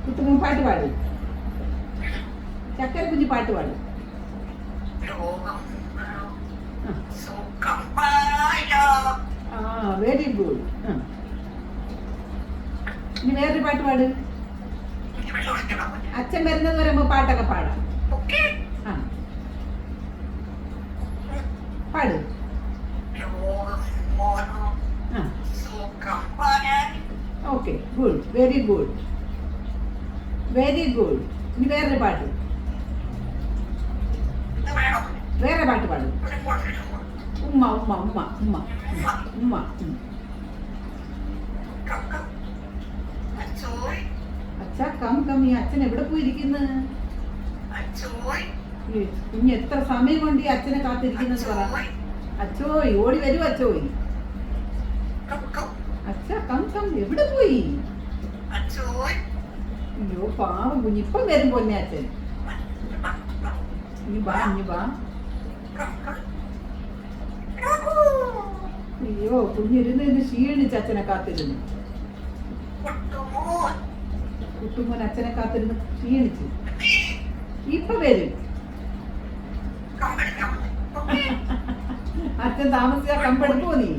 കുത്തുമ്പോ പാട്ട് പാടും. ചക്കര കുഞ്ഞി പാട്ട് പാടും. ആ വെരി ഗുഡ്. ഇനി വേറൊരു പാട്ട് പാട്. അച്ഛൻ വരുന്നത് വരുമ്പോ പാട്ടൊക്കെ പാടാം. ആ പാട്. Okay good, very good, very good. ഇനി വേറൊരു പാട്ട്, വേറെ പാട്ട് പാടും. ഉമ്മ ഉമ്മ ഉമ്മ ഉമ്മ ഉമ്മ. അച്ഛാ കം കം. ഈ അച്ഛൻ എവിടെ പോയിരിക്കുന്നു? കുഞ്ഞ് എത്ര സമയം കൊണ്ട് ഈ അച്ഛനെ കാത്തിരിക്കുന്നത് പറ. അച്ചോയ് ഓടി വരൂ അച്ചോയ്. അച്ഛാ കം കം. എവിടെ പോയി? അയ്യോ പാവം കുഞ്ഞ്. ഇപ്പം വരും പൊന്നെ അച്ഛൻ. ഇനി വാ, ഇനി വാ. അയ്യോ കുഞ്ഞിരുന്ന് ക്ഷീണിച്ച് അച്ഛനെ കാത്തിരുന്നു. കുട്ടുമോൻ അച്ഛനെ കാത്തിരുന്ന് ക്ഷീണിച്ചു. ഇപ്പൊ വരും. അച്ഛൻ താമസിച്ചാൽ കമ്പെടുക്കുമോ നീ?